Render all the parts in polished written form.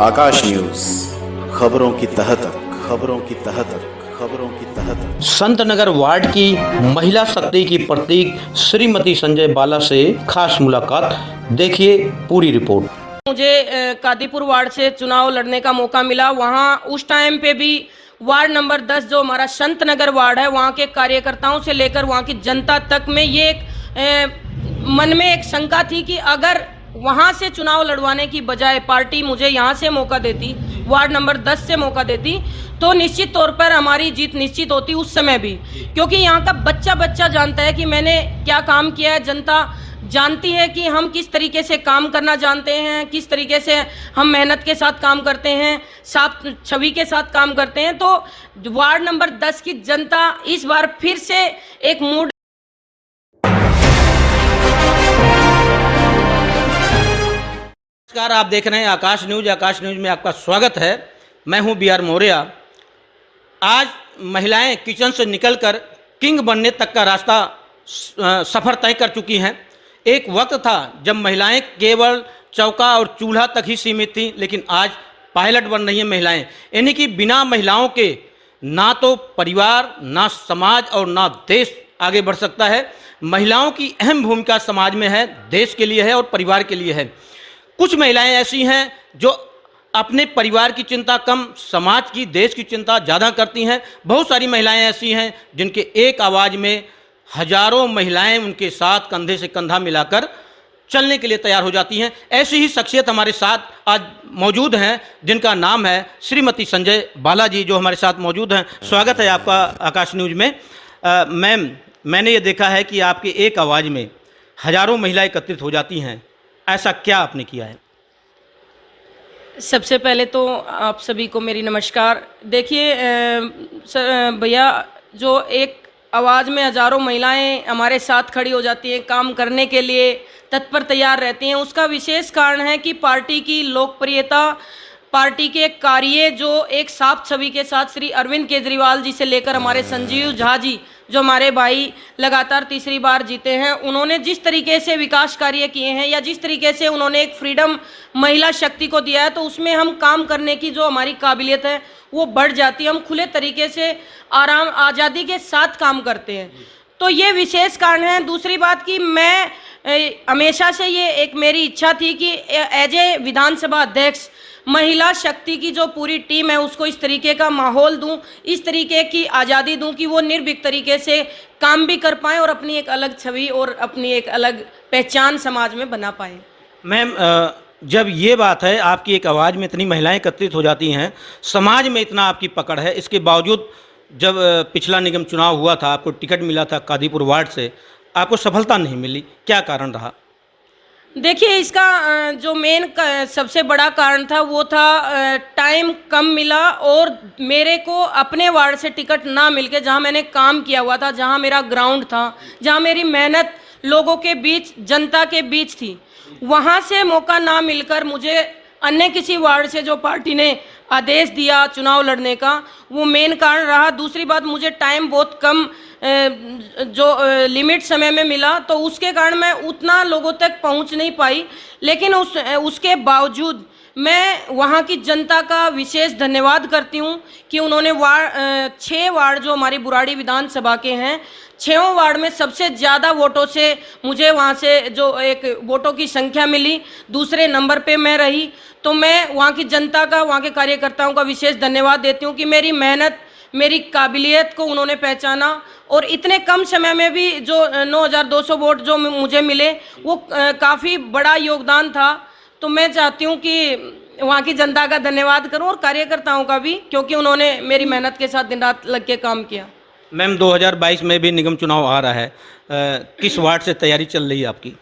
आकाश news, खबरों की तह तक, खबरों की तह तक, खबरों की तह तक। संतनगर वार्ड की महिला शक्ति की प्रतीक श्रीमती संजय बाला से खास मुलाकात, देखिए पूरी रिपोर्ट। मुझे कादीपुर वार्ड से चुनाव लड़ने का मौका मिला। वहाँ उस टाइम पे भी वार्ड नंबर 10 जो हमारा संतनगर वार्ड है, वहाँ के कार्यकर्ताओं से लेकर वहाँ की जनता तक में ये एक मन में एक शंका थी कि अगर वहाँ से चुनाव लड़वाने की बजाय पार्टी मुझे यहाँ से मौका देती, वार्ड नंबर 10 से मौका देती, तो निश्चित तौर पर हमारी जीत निश्चित होती उस समय भी, क्योंकि यहाँ का बच्चा बच्चा जानता है कि मैंने क्या काम किया है। जनता जानती है कि हम किस तरीके से काम करना जानते हैं, किस तरीके से हम मेहनत के साथ काम करते हैं, साफ छवि के साथ काम करते हैं। तो वार्ड नंबर 10 की जनता इस बार फिर से एक मूड। नमस्कार, आप देख रहे हैं आकाश न्यूज। आकाश न्यूज में आपका स्वागत है। मैं हूं बी आर मौर्य। आज महिलाएं किचन से निकलकर किंग बनने तक का रास्ता सफ़र तय कर चुकी हैं। एक वक्त था जब महिलाएं केवल चौका और चूल्हा तक ही सीमित थीं, लेकिन आज पायलट बन रही हैं महिलाएं। यानी कि बिना महिलाओं के ना तो परिवार, ना समाज और ना देश आगे बढ़ सकता है। महिलाओं की अहम भूमिका समाज में है, देश के लिए है और परिवार के लिए है। कुछ महिलाएं ऐसी हैं जो अपने परिवार की चिंता कम, समाज की, देश की चिंता ज़्यादा करती हैं। बहुत सारी महिलाएं ऐसी हैं जिनके एक आवाज़ में हजारों महिलाएं उनके साथ कंधे से कंधा मिलाकर चलने के लिए तैयार हो जाती हैं। ऐसी ही शख्सियत हमारे साथ आज मौजूद हैं, जिनका नाम है श्रीमती संजय बाला जी, जो हमारे साथ मौजूद हैं। स्वागत है आपका आकाश न्यूज में। मैम, मैंने ये देखा है कि आपके एक आवाज़ में हजारों महिलाएं एकत्रित हो जाती हैं। ऐसा क्या आपने किया है? सबसे पहले तो आप सभी को मेरी नमस्कार। देखिए भैया, जो एक आवाज़ में हजारों महिलाएं हमारे साथ खड़ी हो जाती हैं, काम करने के लिए तत्पर तैयार रहती हैं, उसका विशेष कारण है कि पार्टी की लोकप्रियता, पार्टी के कार्य जो एक साफ छवि के साथ श्री अरविंद केजरीवाल जी से लेकर हमारे संजीव झा जी, जो हमारे भाई लगातार तीसरी बार जीते हैं, उन्होंने जिस तरीके से विकास कार्य किए हैं या जिस तरीके से उन्होंने एक फ्रीडम महिला शक्ति को दिया है, तो उसमें हम काम करने की जो हमारी काबिलियत है वो बढ़ जाती है। हम खुले तरीके से आराम आज़ादी के साथ काम करते हैं, तो ये विशेष कारण है। दूसरी बात कि मैं हमेशा से ये एक मेरी इच्छा थी कि एज ए विधानसभा अध्यक्ष महिला शक्ति की जो पूरी टीम है उसको इस तरीके का माहौल दूं, इस तरीके की आज़ादी दूं कि वो निर्भीक तरीके से काम भी कर पाएँ और अपनी एक अलग छवि और अपनी एक अलग पहचान समाज में बना पाएँ। मैम, जब ये बात है, आपकी एक आवाज़ में इतनी महिलाएं एकत्रित हो जाती हैं, समाज में इतना आपकी पकड़ है, इसके बावजूद जब पिछला निगम चुनाव हुआ था, आपको टिकट मिला था कादीपुर वार्ड से, आपको सफलता नहीं मिली, क्या कारण रहा? देखिए, इसका जो मेन सबसे बड़ा कारण था वो था टाइम कम मिला और मेरे को अपने वार्ड से टिकट ना मिलके, जहाँ मैंने काम किया हुआ था, जहाँ मेरा ग्राउंड था, जहाँ मेरी मेहनत लोगों के बीच, जनता के बीच थी, वहाँ से मौका ना मिलकर मुझे अन्य किसी वार्ड से जो पार्टी ने आदेश दिया चुनाव लड़ने का, वो मेन कारण रहा। दूसरी बात, मुझे टाइम बहुत कम जो लिमिट समय में मिला, तो उसके कारण मैं उतना लोगों तक पहुंच नहीं पाई। लेकिन उसके बावजूद मैं वहां की जनता का विशेष धन्यवाद करती हूं कि उन्होंने 6 वार्ड जो हमारी बुराड़ी विधानसभा के हैं, 6 वार्ड में सबसे ज़्यादा वोटों से मुझे वहां से जो एक वोटों की संख्या मिली, दूसरे नंबर पे मैं रही। तो मैं वहाँ की जनता का, वहाँ के कार्यकर्ताओं का विशेष धन्यवाद देती हूँ कि मेरी मेहनत, मेरी काबिलियत को उन्होंने पहचाना और इतने कम समय में भी जो 9,200 वोट जो मुझे मिले, वो काफ़ी बड़ा योगदान था। तो मैं चाहती हूँ कि वहाँ की जनता का धन्यवाद करूँ और कार्यकर्ताओं का भी, क्योंकि उन्होंने मेरी मेहनत के साथ दिन रात लग के काम किया। मैम, 2022 में भी निगम चुनाव आ रहा है, किस वार्ड से तैयारी चल रही है आपकी?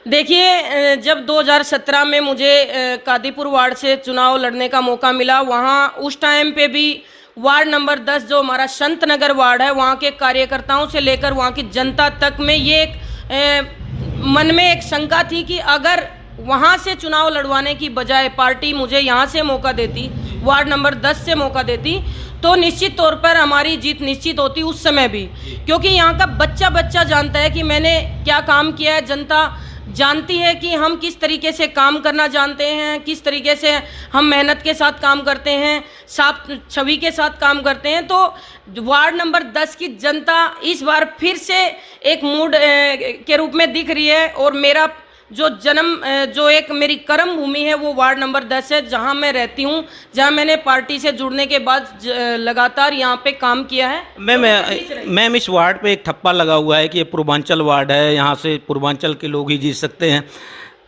देखिए, जब 2017 में मुझे कादीपुर वार्ड से चुनाव लड़ने का मौका मिला, वहाँ उस टाइम पे भी वार्ड नंबर 10 जो हमारा संतनगर वार्ड है, वहाँ के कार्यकर्ताओं से लेकर वहाँ की जनता तक में ये एक मन में एक शंका थी कि अगर वहाँ से चुनाव लड़वाने की बजाय पार्टी मुझे यहाँ से मौका देती, वार्ड नंबर 10 से मौका देती, तो निश्चित तौर पर हमारी जीत निश्चित होती उस समय भी, क्योंकि यहाँ का बच्चा बच्चा जानता है कि मैंने क्या काम किया है। जनता जानती है कि हम किस तरीके से काम करना जानते हैं, किस तरीके से हम मेहनत के साथ काम करते हैं, साफ छवि के साथ काम करते हैं। तो वार्ड नंबर 10 की जनता इस बार फिर से एक मूड के रूप में दिख रही है और मेरा जो एक मेरी कर्म भूमि है वो वार्ड नंबर 10 है, जहां मैं रहती हूं, जहां मैंने पार्टी से जुड़ने के बाद लगातार यहां पे काम किया है। मैम इस वार्ड पे एक ठप्पा लगा हुआ है कि ये पूर्वांचल वार्ड है, यहाँ से पूर्वांचल के लोग ही जीत सकते हैं।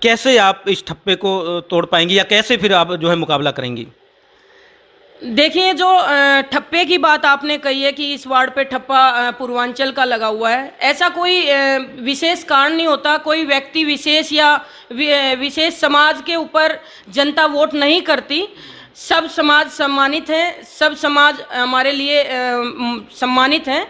कैसे आप इस ठप्पे को तोड़ पाएंगी या कैसे फिर आप जो है मुकाबला करेंगी? देखिए, जो ठप्पे की बात आपने कही है कि इस वार्ड पे ठप्पा पूर्वांचल का लगा हुआ है, ऐसा कोई विशेष कारण नहीं होता। कोई व्यक्ति विशेष या विशेष समाज के ऊपर जनता वोट नहीं करती। सब समाज सम्मानित हैं, सब समाज हमारे लिए सम्मानित हैं।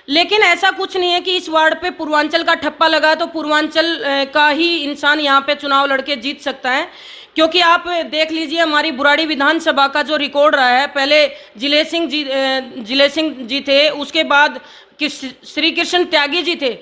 लेकिन ऐसा कुछ नहीं है कि इस वार्ड पे पूर्वांचल का ठप्पा लगा तो पूर्वांचल का ही इंसान यहाँ पे चुनाव लड़के जीत सकता है। क्योंकि आप देख लीजिए, हमारी बुराड़ी विधानसभा का जो रिकॉर्ड रहा है, पहले जिले सिंह जी थे, उसके बाद श्री कृष्ण त्यागी जी थे।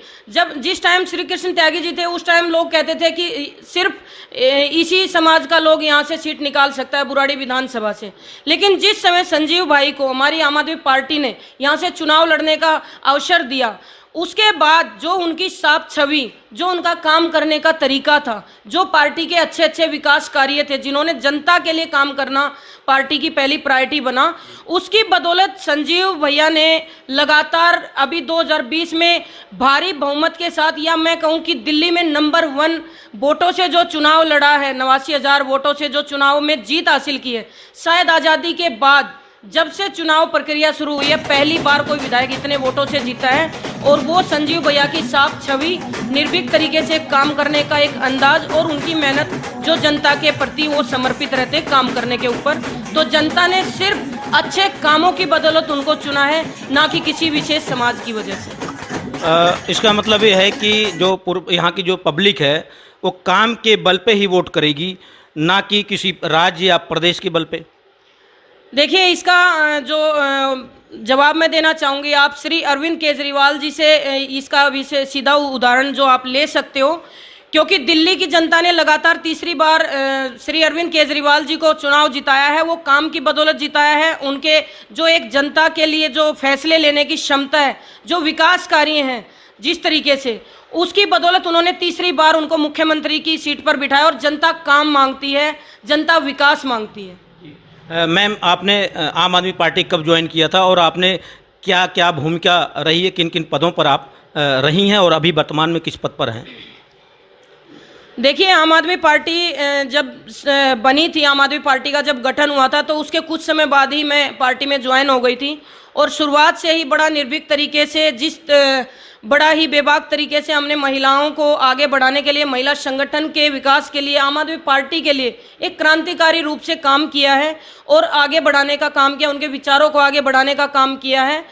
जिस टाइम श्री कृष्ण त्यागी जी थे उस टाइम लोग कहते थे कि सिर्फ इसी समाज का लोग यहाँ से सीट निकाल सकता है बुराड़ी विधानसभा से। लेकिन जिस समय संजीव भाई को हमारी आम आदमी पार्टी ने यहाँ से चुनाव लड़ने का अवसर दिया, उसके बाद जो उनकी साफ छवि, जो उनका काम करने का तरीका था, जो पार्टी के अच्छे अच्छे विकास कार्य थे, जिन्होंने जनता के लिए काम करना पार्टी की पहली प्रायोरिटी बना, उसकी बदौलत संजीव भैया ने लगातार अभी 2020 में भारी बहुमत के साथ, या मैं कहूं कि दिल्ली में नंबर 1 वोटों से जो चुनाव लड़ा है, 89,000 वोटों से जो चुनाव में जीत हासिल की है। शायद आज़ादी के बाद जब से चुनाव प्रक्रिया शुरू हुई है, पहली बार कोई विधायक इतने वोटों से जीता है। और वो संजीव भैया की साफ छवि, निर्भीक तरीके से काम करने का एक अंदाज और उनकी मेहनत, जो जनता के प्रति वो समर्पित रहते काम करने के ऊपर। तो जनता ने सिर्फ अच्छे कामों की बदौलत उनको चुना है, ना कि किसी विशेष समाज की वजह से। इसका मतलब ये है कि जो यहाँ की जो पब्लिक है वो काम के बल पे ही वोट करेगी, ना कि किसी राज्य या प्रदेश के बल पे। देखिए, इसका जो जवाब मैं देना चाहूँगी, आप श्री अरविंद केजरीवाल जी से इसका विषय सीधा उदाहरण जो आप ले सकते हो। क्योंकि दिल्ली की जनता ने लगातार तीसरी बार श्री अरविंद केजरीवाल जी को चुनाव जिताया है, वो काम की बदौलत जिताया है। उनके जो एक जनता के लिए जो फैसले लेने की क्षमता है, जो विकास कार्य हैं जिस तरीके से, उसकी बदौलत उन्होंने तीसरी बार उनको मुख्यमंत्री की सीट पर बिठाया। और जनता काम मांगती है, जनता विकास मांगती है। मैम, आपने आम आदमी पार्टी कब ज्वाइन किया था और आपने क्या क्या भूमिका रही है, किन किन पदों पर आप रही हैं और अभी वर्तमान में किस पद पर हैं? देखिए, आम आदमी पार्टी जब बनी थी, आम आदमी पार्टी का जब गठन हुआ था, तो उसके कुछ समय बाद ही मैं पार्टी में ज्वाइन हो गई थी। और शुरुआत से ही बड़ा निर्भीक तरीके से, बड़ा ही बेबाक तरीके से हमने महिलाओं को आगे बढ़ाने के लिए, महिला संगठन के विकास के लिए, आम आदमी पार्टी के लिए एक क्रांतिकारी रूप से काम किया है और आगे बढ़ाने का काम किया, उनके विचारों को आगे बढ़ाने का काम किया है।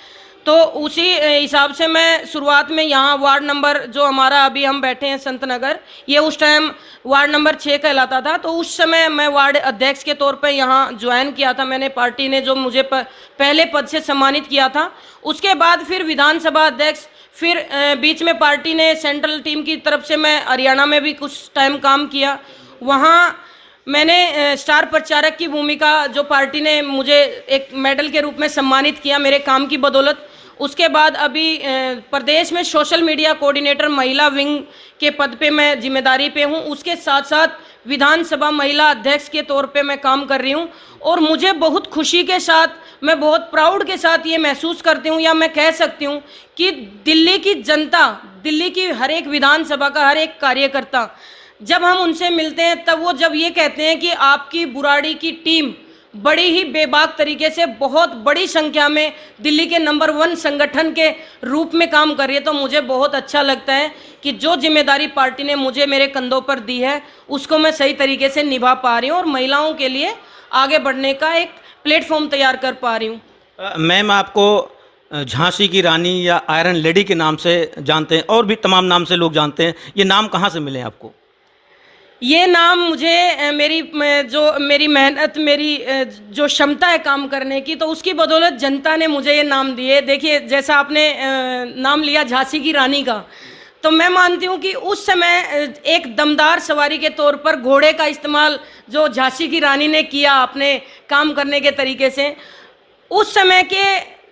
तो उसी हिसाब से मैं शुरुआत में यहाँ वार्ड नंबर, जो हमारा अभी हम बैठे हैं संत नगर, ये उस टाइम वार्ड नंबर 6 कहलाता था। तो उस समय मैं वार्ड अध्यक्ष के तौर पर यहाँ ज्वाइन किया था मैंने। पार्टी ने जो मुझे पहले पद से सम्मानित किया था, उसके बाद फिर विधानसभा अध्यक्ष, फिर बीच में पार्टी ने सेंट्रल टीम की तरफ से मैं हरियाणा में भी कुछ टाइम काम किया। वहाँ मैंने स्टार प्रचारक की भूमिका, जो पार्टी ने मुझे एक मेडल के रूप में सम्मानित किया मेरे काम की बदौलत। उसके बाद अभी प्रदेश में सोशल मीडिया कोऑर्डिनेटर महिला विंग के पद पे मैं जिम्मेदारी पे हूँ। उसके साथ साथ विधानसभा महिला अध्यक्ष के तौर पे मैं काम कर रही हूँ। और मुझे बहुत खुशी के साथ, मैं बहुत प्राउड के साथ ये महसूस करती हूँ, या मैं कह सकती हूँ कि दिल्ली की जनता, दिल्ली की हर एक विधानसभा का हर एक कार्यकर्ता, जब हम उनसे मिलते हैं तब वो जब ये कहते हैं कि आपकी बुराड़ी की टीम बड़ी ही बेबाक तरीके से, बहुत बड़ी संख्या में दिल्ली के नंबर 1 संगठन के रूप में काम कर रही है, तो मुझे बहुत अच्छा लगता है कि जो जिम्मेदारी पार्टी ने मुझे मेरे कंधों पर दी है उसको मैं सही तरीके से निभा पा रही हूँ और महिलाओं के लिए आगे बढ़ने का एक प्लेटफॉर्म तैयार कर पा रही हूँ। मैम, आपको झांसी की रानी या आयरन लेडी के नाम से जानते हैं और भी तमाम नाम से लोग जानते हैं, ये नाम कहाँ से मिले आपको? ये नाम मुझे मेरी मेहनत, मेरी जो क्षमता है काम करने की, तो उसकी बदौलत जनता ने मुझे ये नाम दिए। देखिए, जैसा आपने नाम लिया झांसी की रानी का, तो मैं मानती हूँ कि उस समय एक दमदार सवारी के तौर पर घोड़े का इस्तेमाल जो झांसी की रानी ने किया अपने काम करने के तरीके से, उस समय के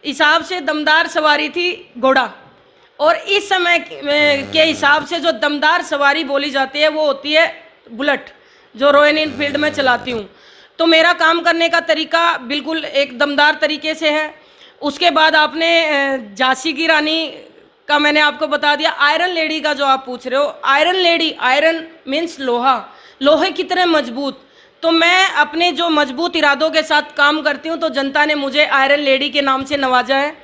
हिसाब से दमदार सवारी थी घोड़ा, और इस समय के हिसाब से जो दमदार सवारी बोली जाती है वो होती है बुलेट, जो रॉयल एनफील्ड में चलाती हूँ। तो मेरा काम करने का तरीका बिल्कुल एक दमदार तरीके से है। उसके बाद आपने झांसी की रानी का मैंने आपको बता दिया। आयरन लेडी का जो आप पूछ रहे हो, आयरन लेडी, आयरन मीन्स लोहा, लोहे की तरह मजबूत। तो मैं अपने जो मजबूत इरादों के साथ काम करती हूँ, तो जनता ने मुझे आयरन लेडी के नाम से नवाजा है।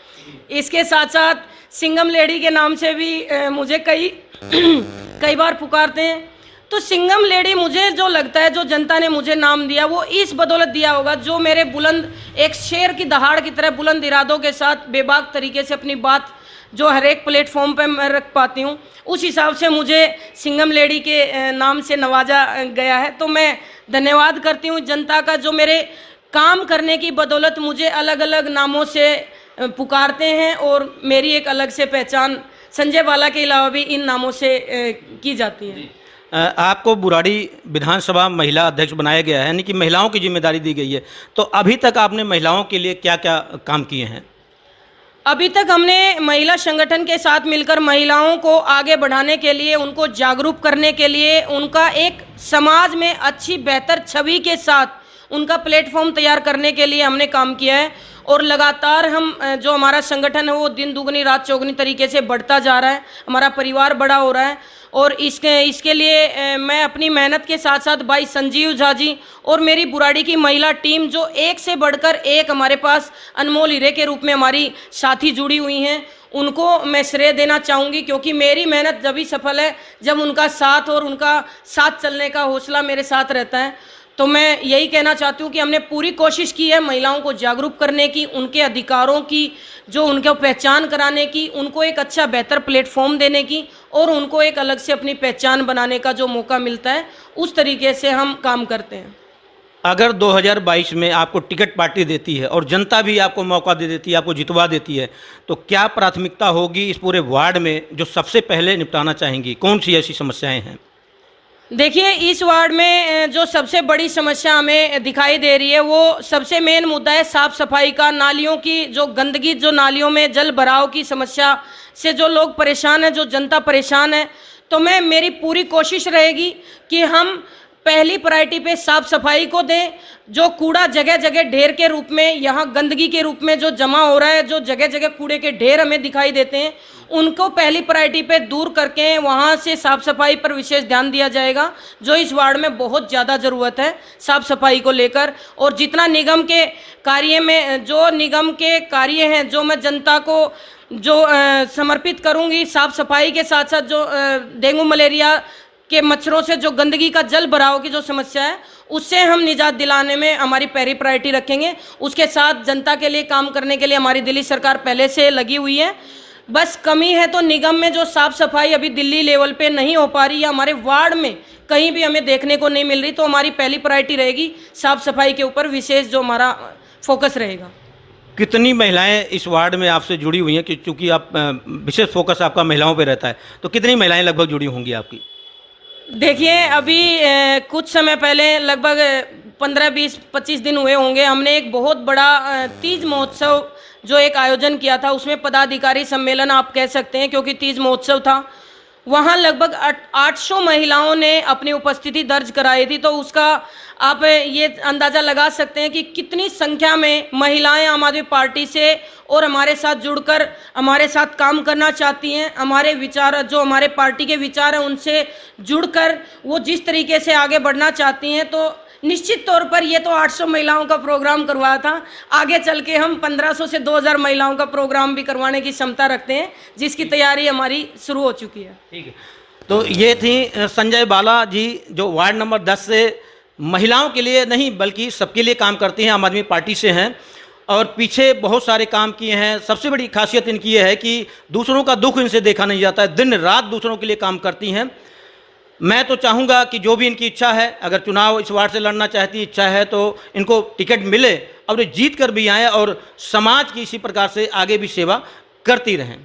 इसके साथ साथ सिंगम लेडी के नाम से भी मुझे कई बार पुकारते हैं। तो सिंगम लेडी मुझे जो लगता है, जो जनता ने मुझे नाम दिया, वो इस बदौलत दिया होगा जो मेरे बुलंद, एक शेर की दहाड़ की तरह बुलंद इरादों के साथ बेबाक तरीके से अपनी बात जो हर एक प्लेटफॉर्म पे मैं रख पाती हूँ, उस हिसाब से मुझे सिंगम लेडी के नाम से नवाजा गया है। तो मैं धन्यवाद करती हूँ जनता का, जो मेरे काम करने की बदौलत मुझे अलग अलग नामों से पुकारते हैं, और मेरी एक अलग से पहचान संजय बाला के अलावा भी इन नामों से की जाती है। आपको बुराड़ी विधानसभा महिला अध्यक्ष बनाया गया है, यानी कि महिलाओं की जिम्मेदारी दी गई है। तो अभी तक आपने महिलाओं के लिए क्या क्या काम किए हैं? अभी तक हमने महिला संगठन के साथ मिलकर महिलाओं को आगे बढ़ाने के लिए, उनको जागरूक करने के लिए, उनका एक समाज में अच्छी बेहतर छवि के साथ उनका प्लेटफॉर्म तैयार करने के लिए हमने काम किया है। और लगातार हम जो हमारा संगठन है वो दिन दुगनी रात चौगुनी तरीके से बढ़ता जा रहा है, हमारा परिवार बड़ा हो रहा है। और इसके लिए मैं अपनी मेहनत के साथ साथ भाई संजीव झा जी और मेरी बुराड़ी की महिला टीम, जो एक से बढ़कर एक हमारे पास अनमोल हीरे के रूप में हमारी साथी जुड़ी हुई हैं, उनको मैं श्रेय देना चाहूँगी, क्योंकि मेरी मेहनत जब ही सफल है जब उनका साथ और उनका साथ चलने का हौसला मेरे साथ रहता है। तो मैं यही कहना चाहती हूँ कि हमने पूरी कोशिश की है महिलाओं को जागरूक करने की, उनके अधिकारों की जो उनको पहचान कराने की, उनको एक अच्छा बेहतर प्लेटफॉर्म देने की, और उनको एक अलग से अपनी पहचान बनाने का जो मौका मिलता है, उस तरीके से हम काम करते हैं। अगर 2022 में आपको टिकट पार्टी देती है और जनता भी आपको मौका दे देती है, आपको जितवा देती है, तो क्या प्राथमिकता होगी इस पूरे वार्ड में जो सबसे पहले निपटाना चाहेंगी? कौन सी ऐसी समस्याएं हैं? देखिए, इस वार्ड में जो सबसे बड़ी समस्या हमें दिखाई दे रही है, वो सबसे मेन मुद्दा है साफ़ सफाई का। नालियों की जो गंदगी, जो नालियों में जल भराव की समस्या से जो लोग परेशान हैं, जो जनता परेशान है, तो मेरी पूरी कोशिश रहेगी कि हम पहली प्रायोरिटी पे साफ सफाई को दें। जो कूड़ा जगह जगह ढेर के रूप में, यहाँ गंदगी के रूप में जो जमा हो रहा है, जो जगह जगह कूड़े के ढेर हमें दिखाई देते हैं, उनको पहली प्रायोरिटी पे दूर करके वहाँ से साफ सफाई पर विशेष ध्यान दिया जाएगा, जो इस वार्ड में बहुत ज़्यादा ज़रूरत है साफ सफाई को लेकर। और जितना निगम के कार्य में, जो निगम के कार्य हैं, जो मैं जनता को जो समर्पित करूँगी, साफ सफाई के साथ साथ जो डेंगू मलेरिया के मच्छरों से जो गंदगी का जल भराव की जो समस्या है, उससे हम निजात दिलाने में हमारी पहली प्रायोरिटी रखेंगे। उसके साथ जनता के लिए काम करने के लिए हमारी दिल्ली सरकार पहले से लगी हुई है। बस कमी है तो निगम में जो साफ सफाई अभी दिल्ली लेवल पे नहीं हो पा रही, या हमारे वार्ड में कहीं भी हमें देखने को नहीं मिल रही, तो हमारी पहली प्रायोरिटी रहेगी साफ सफाई के ऊपर विशेष जो हमारा फोकस रहेगा। कितनी महिलाएं इस वार्ड में आपसे जुड़ी हुई हैं? क्योंकि आप विशेष फोकस आपका महिलाओं पर रहता है, तो कितनी महिलाएं लगभग जुड़ी होंगी आपकी? देखिए, अभी कुछ समय पहले लगभग 15-20-25 दिन हुए होंगे, हमने एक बहुत बड़ा तीज महोत्सव जो एक आयोजन किया था, उसमें पदाधिकारी सम्मेलन आप कह सकते हैं, क्योंकि तीज महोत्सव था। वहाँ लगभग 800 महिलाओं ने अपनी उपस्थिति दर्ज कराई थी। तो उसका आप ये अंदाज़ा लगा सकते हैं कि कितनी संख्या में महिलाएं आम आदमी पार्टी से और हमारे साथ जुड़कर हमारे साथ काम करना चाहती हैं। हमारे विचार, जो हमारे पार्टी के विचार हैं, उनसे जुड़कर वो जिस तरीके से आगे बढ़ना चाहती हैं। तो निश्चित तौर पर ये तो 800 महिलाओं का प्रोग्राम करवाया था, आगे चल के हम 1500 से 2000 महिलाओं का प्रोग्राम भी करवाने की क्षमता रखते हैं, जिसकी तैयारी हमारी शुरू हो चुकी है। ठीक है, तो ये थी संजय बाला जी, जो वार्ड नंबर 10 से महिलाओं के लिए नहीं बल्कि सबके लिए काम करती हैं, आम आदमी पार्टी से हैं और पीछे बहुत सारे काम किए हैं। सबसे बड़ी खासियत इनकी ये है कि दूसरों का दुख इनसे देखा नहीं जाता है, दिन रात दूसरों के लिए काम करती हैं। मैं तो चाहूँगा कि जो भी इनकी इच्छा है, अगर चुनाव इस वार्ड से लड़ना चाहती इच्छा है, तो इनको टिकट मिले और ये जीत कर भी आएँ और समाज की इसी प्रकार से आगे भी सेवा करती रहें।